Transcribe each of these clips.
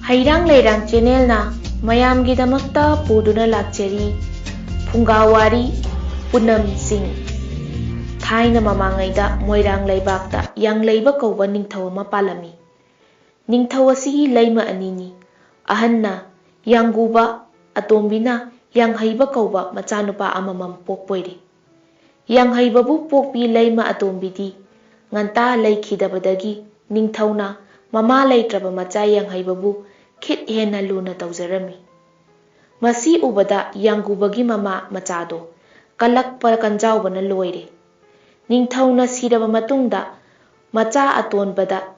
Hairang Leirang Channel na mayamgidamakta puduna lakchari Phungawari Punam Singh Thaina mamangaida Moirang Laibakta yang Laiba kauba ningthaw ama palami. Ningthaw asigi laima anini ahanna Yangguba atombina yang haiba kauba machanupa amamam pokpoire. Yang haibabu pokpi laima atombidi nganta laikhidabadagi ningthawna mama laitraba macha yang haibabu khit hena luna tawjarami. Masi ubada Yanggubagi mama machado kalakpa kanjawbana loire. Ningthawna siraba matungda macha atonbada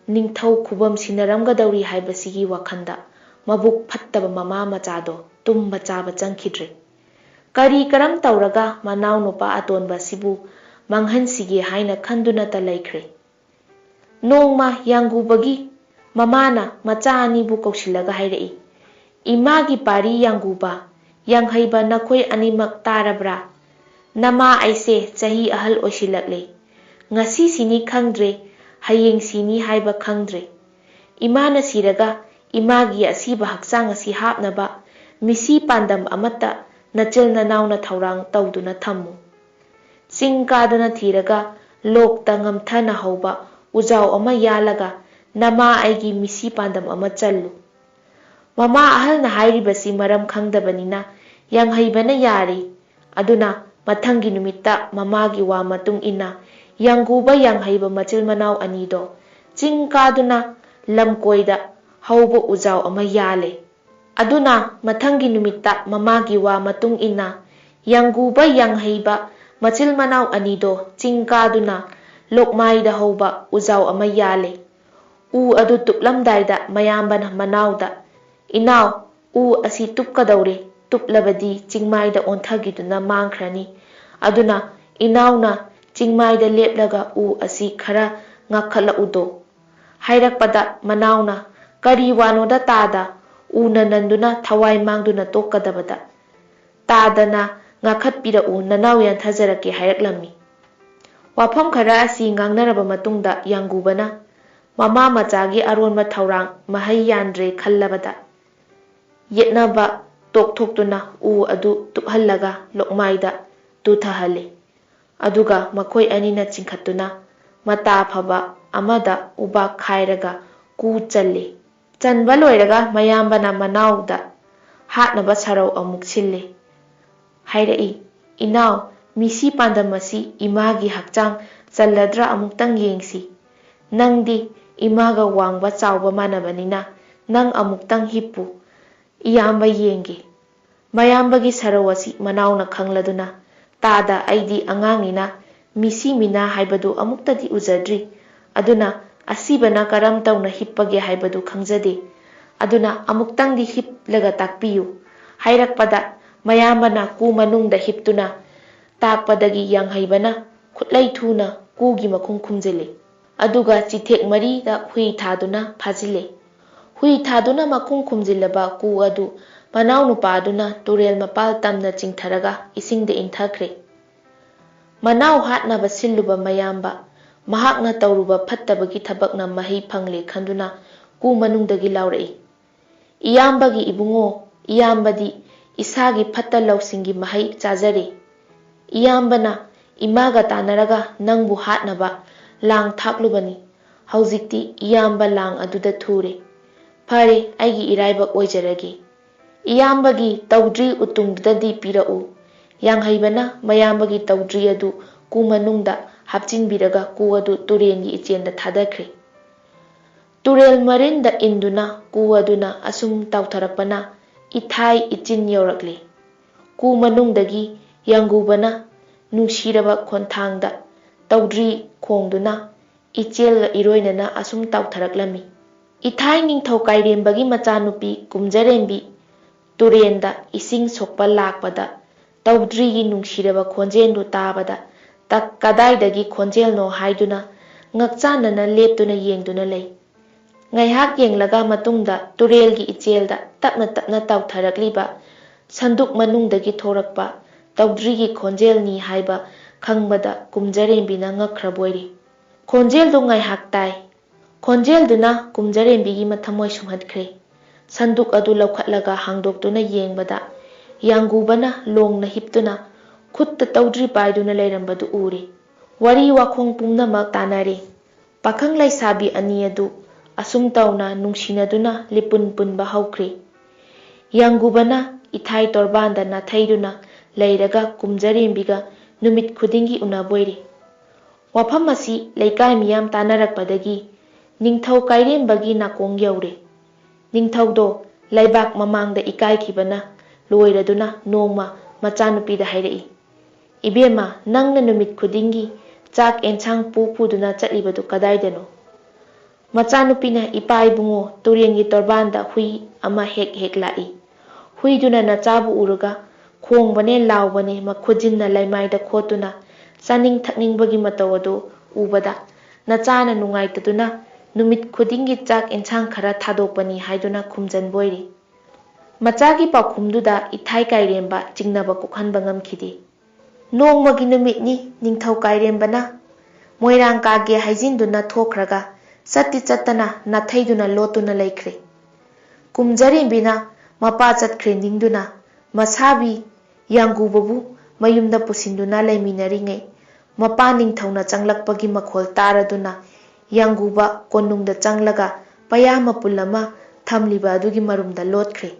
ningthaw khubam sinaramgadauri haibasigi wakhanda mabuk phattaba mama machado tumba chaba changkhidre. Kari karam tawraga manaw nupa atonba sibu manghansige haina khanduna ta laikhre. Nongma Yanggubagi mamana macha anibu kausilaga hairai. Imagi pari Yangguba yang haiba nakhoi animak tarabra. Nama aise chahi ahal osilakle. Ngasi sini khangdre hayeng sini haiba khangdre. Imana siraga imagi asiba hakchang asi hapnaba misi pandam amata nachil nanawna thaurang tawduna thammu. Chingkaduna thiraga lokta ngamthana hauba ujaw ama yalaga nama aigi misi pandam ama challu. Mama ahal na hairibasi maram khangdabanina yang haibana yari. Aduna mathangi numitta mamagi wa matung ina Yangguba yang haiba machil manaw anido chingkaduna lamkoida hauba ujaw ama yale. Aduna mathangi numitta mamagi wa matung ina Yangguba yang haiba machil manaw anido chingkaduna lokmaida hauba ujaw ama yale. U adu tuplamdaida mayambana manawda inaw u asi tupkadaure tuplabadi chingmaida onthagiduna mangkhrani. Aduna inawna chingmaida leplaga u asi khara ngakhala udo. Hairakpada manawna kari wanoda tada una nanduna thawai mangduna tokkadabada. Tadana ngakhatpira u nanaw yanthajarake hairaklammi. Wafam khara asi ngangnaraba matungda Yanggubana mama machagi aronba thaurang mahai yandre khallabada yetnaba tokthokduna u adu tuphallaga lokmaida tuthahale. Aduga makhoi anina chingkhattuna mata phaba amada uba khairaga ku challe. Chanba loiraga mayambana manawda hatnaba sarau amuk sille. Hairai inaw misi pandamasi imagi hakchang challadra amuktang yengsi. Nangdi imaga wangba chawba manabanina nang amuktang hippu iyamba yenge. Mayambagi sarawasi manawna khangladuna tada aidi angangina misi mina haibadu amuktadi ujadri. Aduna asibana karam tawna hippage haibadu khangjade. Aduna amuktangdi hiplaga takpiyu. Hairakpada mayambana ku manungda hiptuna takpadagi yang haibana khutlai thuna kugi makhung khumjele. Aduga chithek mari da hui thaduna phajile. Hui thaduna makhung khumjilaba ku adu manaw nupaduna turel mapal tamna chingtharaga isingde inthakre. Manaw hatnaba silluba mayamba mahakna tawruba phattabagi thabakna mahei phangle khanduna ku manungdagi laurai. Iyambagi ibungo iyambadi isagi phatta lawsingi mahai chajare. Iyambana imaga tanaraga nangbu hatnaba lang thaklubani. Haujikti iyamba lang aduda thure. Phare aigi iraibak oijarage. Iyambagi tawdri utungdadi pirau. Yang haibana mayambagi tawdri adu ku manungda hapchinbiraga ku adu turengi ichenda thadakre. Turel marinda induna ku aduna asum tawtharakpana ithai ichin yorakle. Ku manungdagi Yanggubana nungsiraba khonthangda tawdri khongduna ichel iroinana asum tawtharaklami. Ithai ningthau kairembagi machanupi kumjarembi turenda ising sokpa lakpada tawdrigi nungsiraba khonjendu tabada tak kadaidagi khonjelno haiduna ngakchanana leptuna yengduna lei. Ngaihak yenglaga matungda turelgi ichelda tapna tapna tawtharakliba sanduk manungdagi thorakpa tawdrigi khonjelni haiba khangmada kumjarembina ngakhrabori. Khonjel do ngaihak tai ꯈꯣꯟꯖꯦꯜꯗꯨꯅ ꯀꯨꯝꯖꯔꯦꯝꯕꯤꯒꯤ ꯃꯊꯃꯣꯏ ꯁꯨꯝꯍꯠꯈ꯭ꯔꯦ꯫ ꯁꯟꯗꯨꯛ ꯑꯗꯨ ꯂꯧꯈꯠꯂꯒ ꯍꯥꯡꯗꯣꯛꯇꯨꯅ ꯌꯦꯡꯕꯗ ꯌꯥꯡꯒꯨꯕꯅ ꯂꯣꯡꯅ ꯍꯤꯞꯇꯨꯅ ꯈꯨꯠꯇ ꯇꯧꯗ꯭ꯔꯤ ꯄꯥꯏꯗꯨꯅ ꯂꯩꯔꯝꯕꯗꯨ ꯎꯔꯦ꯫ ꯋꯥꯔꯤ ꯋꯥꯈꯣꯡ ꯄꯨꯝꯅꯃꯛ ꯇꯥꯟꯅꯔꯦ꯫ ꯄꯥꯈꯪ ꯂꯩꯁꯥꯕꯤ ꯑꯅꯤ ꯑꯗꯨ ꯑꯁꯨꯝ ꯇꯧꯅ ꯅꯨꯡꯁꯤꯅꯗꯨꯅ ꯂꯤꯄꯨꯟ ꯄꯨꯟꯕ ꯍꯧꯈ꯭ꯔꯦ꯫ ꯌꯥꯡꯒꯨꯕꯅ ꯏꯊꯥꯏ ꯇꯣꯔꯕꯥꯟꯗ ꯅꯥꯊꯩꯗꯨꯅ ꯂꯩꯔꯒ ꯀꯨꯝꯖꯔꯦꯝꯕꯤꯒ ꯅꯨꯃꯤꯠ ꯈꯨꯗꯤꯡꯒꯤ ꯎꯅꯕꯣꯏꯔꯦ꯫ ꯋꯥꯐꯝ ꯑꯁꯤ ꯂꯩꯀꯥꯏ ꯃꯤꯌꯥꯝ ꯇꯥꯟꯅꯔꯛꯄꯗꯒꯤ ꯅꯤꯡꯊꯧ ꯀꯥꯏꯔꯦꯝꯕꯒꯤ ꯅꯥꯀꯣꯡ ꯌꯧꯔꯦ꯫ ꯅꯤꯡꯊꯧꯗꯣ ꯂꯩꯕꯥꯛ ꯃꯃꯥꯡꯗ ꯏꯀꯥꯏꯈꯤꯕꯅ ꯂꯣꯏꯔꯗꯨꯅ ꯅꯣꯡꯃ ꯃꯆꯥꯅꯨꯄꯤꯗ ꯍꯥꯏꯔꯛꯏ, "ꯏꯕꯦꯝꯃ, ꯅꯪꯅ ꯅꯨꯃꯤꯠ ꯈꯨꯗꯤꯡꯒꯤ ꯆꯥꯛ ꯑꯦꯟꯁꯥꯡ ꯄꯨꯗꯨꯅ ꯆꯠꯂꯤꯕꯗꯨ ꯀꯗꯥꯏꯗꯅꯣ?" ꯃꯆꯥꯅꯨꯄꯤꯅ, "ꯏꯄꯥ ꯏꯕꯨꯡꯉꯣ, ꯇꯨꯔꯦꯟꯒꯤ ꯇꯣꯔꯕꯥꯟꯗ ꯍꯨꯏ ꯑꯃ ꯍꯦꯛ ꯍꯦꯛ ꯂꯥꯛꯏ꯫ ꯍꯨꯏꯗꯨꯅ ꯅꯆꯥꯕꯨ ꯎꯔꯒ ꯈꯣꯡꯕꯅꯦ ꯂꯥꯎꯕꯅꯦ ꯃꯈꯨꯠꯖꯤꯟꯅ ꯂꯩꯃꯥꯏꯗ ꯈꯣꯠꯇꯨꯅ ꯆꯥꯅꯤꯡ ꯊꯛꯅꯤꯡꯕꯒꯤ ꯃꯇꯧ ꯑꯗꯨ ꯎꯕꯗ ꯅꯆꯥꯅ ꯅꯨꯡꯉꯥꯏꯇꯗꯨꯅ ꯅꯨꯃꯤꯠ ꯈꯨꯗꯤꯡꯒꯤ ꯆꯥꯛ ꯑꯦꯟꯁꯥꯡ ꯈꯔ ꯊꯥꯗꯣꯛꯄꯅꯤ ꯍꯥꯏꯗꯨꯅ ꯈꯨꯝꯖꯟꯕꯣꯏꯔꯦ." ꯃꯆꯥꯒꯤ ꯄꯥꯎꯈꯨꯝꯗꯨꯗ ꯏꯊꯥꯏ ꯀꯥꯏꯔꯦꯝꯕ ꯆꯤꯡꯅꯕ ꯀꯣꯛꯍꯟꯕ ꯉꯝꯈꯤꯗꯦ꯫ ꯅꯣꯡꯃꯒꯤ ꯅꯨꯃꯤꯠꯅꯤ ꯅꯤꯡꯊꯧ ꯀꯥꯏꯔꯦꯝꯕꯅ ꯃꯣꯏꯔꯥꯡ ꯀꯥꯒꯦ ꯍꯥꯏꯖꯤꯟꯗꯨꯅ ꯊꯣꯛꯈ꯭ꯔꯒ ꯆꯠꯇꯤ ꯆꯠꯇꯅ ꯅꯥꯊꯩꯗꯨꯅ ꯂꯣꯠꯇꯨꯅ ꯂꯩꯈ꯭ꯔꯦ꯫ ꯀꯨꯝꯖꯔꯦꯝꯕꯤꯅ ꯃꯄꯥ ꯆꯠꯈ꯭ꯔꯦ ꯅꯤꯡꯗꯨꯅ ꯃꯁꯥꯕꯤ ꯌꯥꯡꯒꯨꯕꯕꯨ ꯃꯌꯨꯝꯗ ꯄꯨꯁꯤꯟꯗꯨꯅ ꯂꯩꯃꯤꯟꯅꯔꯤꯉꯩ ꯃꯄꯥ ꯅꯤꯡꯊꯧꯅ ꯆꯪꯂꯛꯄꯒꯤ ꯃꯈꯣꯜ ꯇꯥꯔꯗꯨꯅ ꯌꯥꯡꯒꯨꯕ ꯀꯣꯅꯨꯡꯗ ꯆꯪꯂꯒ ꯄꯩꯌꯥ ꯃꯄꯨꯜ ꯑꯃ ꯊꯝꯂꯤꯕ ꯑꯗꯨꯒꯤ ꯃꯔꯨꯝꯗ ꯂꯣꯠꯈ꯭ꯔꯦ꯫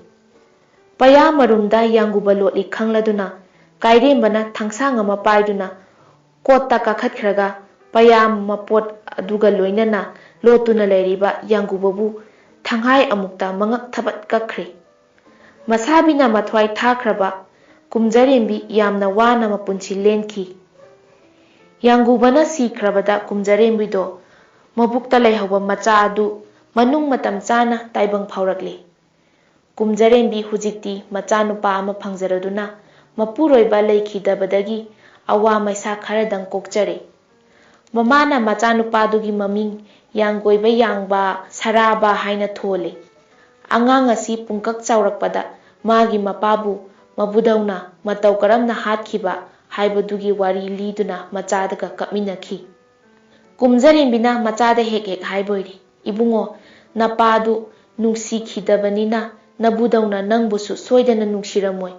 ꯄꯩꯌꯥ ꯃꯔꯨꯝꯗ ꯌꯥꯡꯒꯨꯕ ꯂꯣꯠꯂꯤ ꯈꯪꯂꯗꯨꯅ ꯀꯥꯏꯔꯦꯝꯕꯅ ꯊꯥꯡꯁꯥꯡ ꯑꯃ ꯄꯥꯏꯗꯨꯅ ꯀꯣꯠꯇ ꯀꯥꯈꯠꯈ꯭ꯔꯒ ꯄꯩꯌꯥ ꯃꯄꯣꯠ ꯑꯗꯨꯒ ꯂꯣꯏꯅꯅ ꯂꯣꯠꯇꯨꯅ ꯂꯩꯔꯤꯕ ꯌꯥꯡꯒꯨꯕꯕꯨ ꯊꯪꯍꯥꯏ ꯑꯃꯨꯛꯇ ꯃꯉꯛ ꯊꯕꯠ ꯀꯛꯈ꯭ꯔꯦ꯫ ꯃꯁꯥꯕꯤꯅ ꯃꯊ꯭ꯋꯥꯏ ꯊꯥꯈ꯭ꯔꯕ ꯀꯨꯝꯖꯔꯦꯝꯕꯤ ꯌꯥꯝꯅ ꯋꯥꯅ ꯃꯄꯨꯟꯁꯤ ꯂꯦꯟꯈꯤ꯫ ꯌꯥꯡꯒꯨꯕꯅ ꯁꯤꯈ꯭ꯔꯕꯗ ꯀꯨꯝꯖꯔꯦꯝꯕꯤꯗꯣ ꯃꯕꯨꯛꯇ ꯂꯩꯍꯧꯕ ꯃꯆꯥ ꯑꯗꯨ ꯃꯅꯨꯡ ꯃꯇꯝ ꯆꯥꯅ ꯇꯥꯏꯕꯪ ꯐꯥꯎꯔꯛꯂꯦ꯫ ꯀꯨꯝꯖꯔꯦꯝꯕꯤ ꯍꯧꯖꯤꯛꯇꯤ ꯃꯆꯥꯅꯨꯄꯥ ꯑꯃ ꯐꯪꯖꯔꯗꯨꯅ ꯃꯄꯨꯔꯣꯏꯕ ꯂꯩꯈꯤꯗꯕꯗꯒꯤ ꯑꯋꯥ ꯃꯩꯁꯥ ꯈꯔꯗꯪ ꯀꯣꯛꯆꯔꯦ꯫ ꯃꯃꯥꯅ ꯃꯆꯥꯅꯨꯄꯥꯗꯨꯒꯤ ꯃꯃꯤꯡ ꯌꯥꯡꯒꯣꯏꯕ ꯌꯥꯡꯕ ꯁꯔꯥꯕ ꯍꯥꯏꯅ ꯊꯣꯜꯂꯦ꯫ ꯑꯉꯥꯡ ꯑꯁꯤ ꯄꯨꯡꯀꯛ ꯆꯥꯎꯔꯛꯄꯗ ꯃꯥꯒꯤ ꯃꯄꯥꯕꯨ ꯃꯕꯨꯗꯧꯅ ꯃꯇꯧ ꯀꯔꯝꯅ ꯍꯥꯠꯈꯤꯕ ꯍꯥꯏꯕꯗꯨꯒꯤ ꯋꯥꯔꯤ ꯂꯤꯗꯨꯅ ꯃꯆꯥꯗꯒ ꯀꯞꯃꯤꯟꯅꯈꯤ꯫ ꯀꯨꯝꯖꯔꯦꯝꯕꯤꯅ ꯃꯆꯥꯗ ꯍꯦꯛ ꯍꯦꯛ ꯍꯥꯏꯕꯣꯏꯔꯦ, "ꯏꯕꯨꯡꯉꯣ, ꯅꯄꯥꯗꯨ ꯅꯨꯡꯁꯤꯈꯤꯗꯕꯅꯤꯅ ꯅꯕꯨꯗꯧꯅ ꯅꯪꯕꯨꯁꯨ ꯁꯣꯏꯗꯅ ꯅꯨꯡꯁꯤꯔꯝꯃꯣꯏ꯫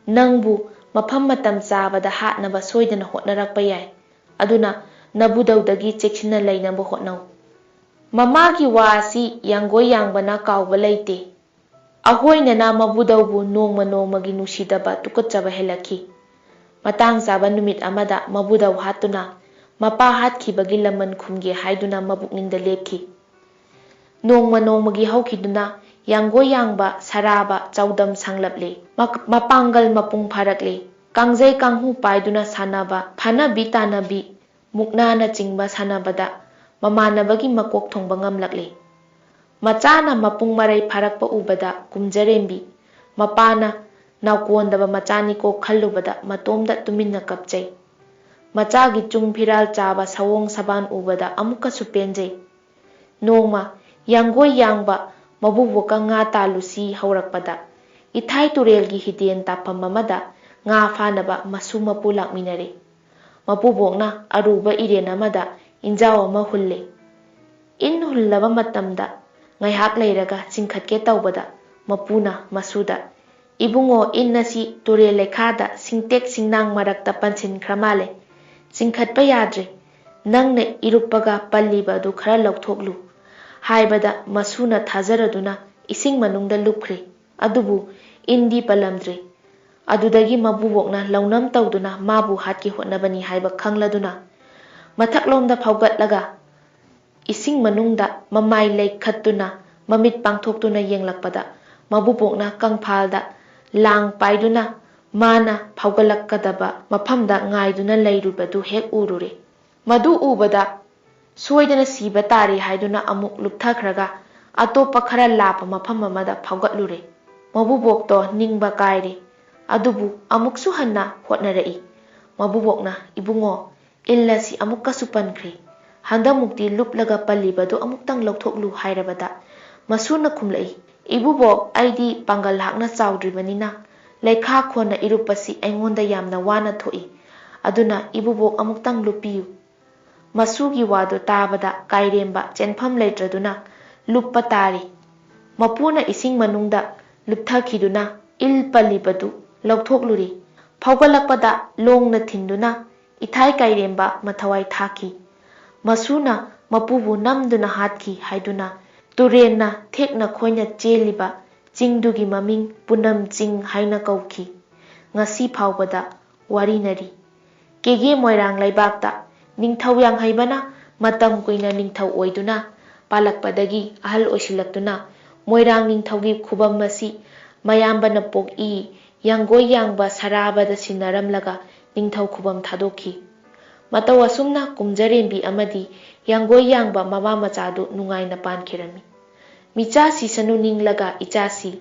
ꯅꯪꯕꯨ ꯃꯐꯝ ꯃꯇꯝ ꯆꯥꯕꯗ ꯍꯥꯠꯅꯕ ꯁꯣꯏꯗꯅ ꯍꯣꯠꯅꯔꯛꯄ ꯌꯥꯏ꯫ ꯑꯗꯨꯅ ꯅꯕꯨꯗꯧꯗꯒꯤ ꯆꯦꯛꯁꯤꯟꯅ ꯂꯩꯅꯕ ꯍꯣꯠꯅꯧ꯫ ꯃꯃꯥꯒꯤ ꯋꯥ ꯑꯁꯤ ꯌꯥꯡꯒꯣꯏ ꯌꯥꯡꯕꯅ ꯀꯥꯎꯕ ꯂꯩꯇꯦ꯫ ꯑꯍꯣꯏꯅꯅ ꯃꯕꯨꯗꯧꯕꯨ ꯅꯣꯡꯃ ꯅꯣꯡꯃꯒꯤ ꯅꯨꯡꯁꯤꯗꯕ ꯇꯨꯀꯠꯆꯕ ꯍꯦꯜꯂꯛꯈꯤ꯫ ꯃꯇꯥꯡ ꯆꯥꯕ ꯅꯨꯃꯤꯠ ꯑꯃꯗ ꯃꯕꯨꯗꯧ ꯍꯥꯠꯇꯨꯅ ꯃꯄꯥ ꯍꯥꯠꯈꯤꯕꯒꯤ ꯂꯃꯟ ꯈꯨꯝꯒꯦ ꯍꯥꯏꯗꯨꯅ ꯃꯕꯨꯛꯅꯤꯡꯗ ꯂꯦꯞꯈꯤ꯫ ꯅꯣꯡꯃ ꯅꯣꯡꯃꯒꯤ ꯍꯧꯈꯤꯗꯨꯅ ꯌꯥꯡꯒꯣꯏ ꯌꯥꯡꯕ ꯁꯔꯥꯕ ꯆꯥꯎꯗꯝ ꯁꯥꯡꯂꯞꯂꯦ꯫ ꯃꯄꯥꯡꯒꯜ ꯃꯄꯨꯡ ꯐꯥꯔꯛꯂꯦ꯫ ꯀꯥꯡꯖꯩ ꯀꯥꯡꯍꯨ ꯄꯥꯏꯗꯨꯅ ꯁꯥꯟꯅꯕ, ꯐꯥꯅꯕꯤ ꯇꯥꯟꯅꯕꯤ, ꯃꯨꯛꯅꯥꯅꯆꯤꯡꯕ ꯁꯥꯟꯅꯕꯗ ꯃꯃꯥꯟꯅꯕꯒꯤ ꯃꯀꯣꯛ ꯊꯣꯡꯕ ꯉꯝꯂꯛꯂꯦ꯫ ꯃꯆꯥꯅ ꯃꯄꯨꯡ ꯃꯔꯩ ꯐꯥꯔꯛꯄ ꯎꯕꯗ ꯀꯨꯝꯖꯔꯦꯝꯕꯤ ꯃꯄꯥꯅ ꯅꯥꯎꯀꯣꯟꯗꯕ ꯃꯆꯥꯅꯤꯀꯣ ꯈꯜꯂꯨꯕꯗ ꯃꯇꯣꯝꯗ ꯇꯨꯃꯤꯟꯅ ꯀꯞꯆꯩ꯫ ꯃꯆꯥꯒꯤ ꯆꯨꯡ ꯐꯤꯔꯥꯜ ꯆꯥꯕ ꯁꯑꯣꯡ ꯁꯕꯥꯟ ꯎꯕꯗ ꯑꯃꯨꯛꯀꯁꯨ ꯄꯦꯟꯖꯩ꯫ ꯅꯣꯡꯃ ꯌꯥꯡꯒꯣꯏ ꯌꯥꯡꯕ ꯃꯕꯨꯕꯣꯛꯀ ꯉꯥ ꯇꯥꯜꯂꯨꯁꯤ ꯍꯧꯔꯛꯄꯗ ꯏꯊꯥꯏ ꯇꯨꯔꯦꯜꯒꯤ ꯍꯤꯗꯦꯟ ꯇꯥꯐꯝ ꯑꯃꯗ ꯉꯥ ꯐꯥꯅꯕ ꯃꯁꯨ ꯃꯄꯨ ꯂꯥꯛꯃꯤꯟꯅꯔꯦ꯫ ꯃꯄꯨꯕꯣꯛꯅ ꯑꯔꯨꯕ ꯏꯔꯦꯟ ꯑꯃꯗ ꯏꯟꯖꯥꯎ ꯑꯃ ꯍꯨꯜꯂꯦ꯫ ꯏꯟ ꯍꯨꯜꯂꯕ ꯃꯇꯝꯗ ꯉꯥꯏꯍꯥꯛ ꯂꯩꯔꯒ ꯆꯤꯡꯈꯠꯀꯦ ꯇꯧꯕꯗ ꯃꯄꯨꯅ ꯃꯁꯨꯗ, "ꯏꯕꯨꯡꯉꯣ, ꯏꯟ ꯑꯁꯤ ꯇꯨꯔꯦꯜ ꯂꯩꯈꯥꯗ ꯁꯤꯡꯇꯦꯛ ꯁꯤꯡꯅꯥꯡ ꯃꯔꯛꯇ ꯄꯟꯁꯤꯟꯈ꯭ꯔ ꯃꯥꯜꯂꯦ꯫ ꯆꯤꯡꯈꯠꯄ ꯌꯥꯗ꯭ꯔꯦ꯫ ꯅꯪꯅ ꯏꯔꯨꯞꯄꯒ ꯄꯜꯂꯤꯕ ꯑꯗꯨ ꯈꯔ ꯂꯧꯊꯣꯛꯂꯨ" ꯍꯥꯏꯕꯗ ꯃꯁꯨꯅ ꯊꯥꯖꯔꯗꯨꯅ ꯏꯁꯤꯡ ꯃꯅꯨꯡꯗ ꯂꯨꯞꯈ꯭ꯔꯦ꯫ ꯑꯗꯨꯕꯨ ꯏꯟꯗꯤ ꯄꯜꯂꯝꯗ꯭ꯔꯦ꯫ ꯑꯗꯨꯗꯒꯤ ꯃꯕꯨꯕꯣꯛꯅ ꯂꯧꯅꯝ ꯇꯧꯗꯨꯅ ꯃꯥꯕꯨ ꯍꯥꯠꯀꯦ ꯍꯣꯠꯅꯕꯅꯤ ꯍꯥꯏꯕ ꯈꯪꯂꯗꯨꯅ ꯃꯊꯛꯂꯣꯝꯗ ꯐꯥꯎꯒꯠꯂꯒ ꯏꯁꯤꯡ ꯃꯅꯨꯡꯗ ꯃꯃꯥꯏ ꯂꯩꯈꯠꯇꯨꯅ ꯃꯃꯤꯠ ꯄꯥꯡꯊꯣꯛꯇꯨꯅ ꯌꯦꯡꯂꯛꯄꯗ ꯃꯕꯨꯕꯣꯛꯅ ꯀꯪꯐꯥꯜꯗ ꯂꯥꯡ ꯄꯥꯏꯗꯨꯅ ꯃꯥꯅ ꯐꯥꯎꯒꯠꯂꯛꯀꯗꯕ ꯃꯐꯝꯗ ꯉꯥꯏꯗꯨꯅ ꯂꯩꯔꯤꯕꯗꯨ ꯍꯦꯛ ꯎꯔꯨꯔꯦ꯫ ꯃꯗꯨ ꯎꯕꯗ ꯁꯣꯏꯗꯅ ꯁꯤꯕ ꯇꯥꯔꯦ ꯍꯥꯏꯗꯨꯅ ꯑꯃꯨꯛ ꯂꯨꯞꯊꯈ꯭ꯔꯒ ꯑꯇꯣꯞꯄ ꯈꯔ ꯂꯥꯞꯄ ꯃꯐꯝ ꯑꯃꯗ ꯐꯥꯎꯒꯠꯂꯨꯔꯦ꯫ ꯃꯕꯨꯕꯣꯛꯇꯣ ꯅꯤꯡꯕ ꯀꯥꯏꯔꯦ꯫ ꯑꯗꯨꯕꯨ ꯑꯃꯨꯛꯁꯨ ꯍꯟꯅ ꯍꯣꯠꯅꯔꯛꯏ꯫ ꯃꯕꯨꯕꯣꯛꯅ, "ꯏꯕꯨꯡꯉꯣ, ꯏꯜ ꯑꯁꯤ ꯑꯃꯨꯛꯀꯁꯨ ꯄꯟꯈ꯭ꯔꯦ꯫ ꯍꯟꯗꯛꯃꯨꯛꯇꯤ ꯂꯨꯞꯂꯒ ꯄꯜꯂꯤꯕꯗꯨ ꯑꯃꯨꯛꯇꯪ ꯂꯧꯊꯣꯛꯂꯨ" ꯍꯥꯏꯔꯕꯗ ꯃꯁꯨꯅ ꯈꯨꯝꯂꯛꯏ, "ꯏꯕꯨꯕꯣꯛ, ꯑꯩꯗꯤ ꯄꯥꯡꯒꯜ ꯍꯥꯛꯅ ꯆꯥꯎꯗ꯭ꯔꯤꯕꯅꯤꯅ ꯂꯩꯈꯥ ꯈꯣꯟꯅ ꯏꯔꯨꯞꯄꯁꯤ ꯑꯩꯉꯣꯟꯗ ꯌꯥꯝꯅ ꯋꯥꯅ ꯊꯣꯛꯏ꯫ ꯑꯗꯨꯅ ꯏꯕꯨꯕꯣꯛ ꯑꯃꯨꯛꯇꯪ ꯂꯨꯞꯄꯤꯌꯨ"꯫ Masugi wadu tabada kairemba chenpham leitraduna luppa tari. Mapuna ising manungda lupthakiduna il palibadu lauthokluri. Phaugalakpada longna thinduna ithai kairemba mathawai thaki. Masuna mapubu namduna hatki haiduna turenna thekna khoina cheliba chingdugi maming punam ching haina kauki. Ngasi phaubada warinari. Kege moirang laibakta ningthau yang haibana matam kuina ningthau oiduna palakpadagi ahal oisilaktuna moirang ningthaugi khubam masi mayambana poki yanggoi yangba sarabada sinaramlaga ningthau khubam thadoki. Mataw asumna kumjarembi amadi yanggoi yangba mama machadu nungaina pankirami. Michasi sanu ninglaga ichasi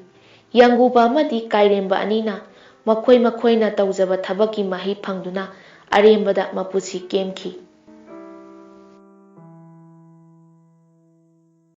yanguba amadi kairemba anina makhoi makhoina tawjaba thabaki mahi phangduna arembada mapusi kemki.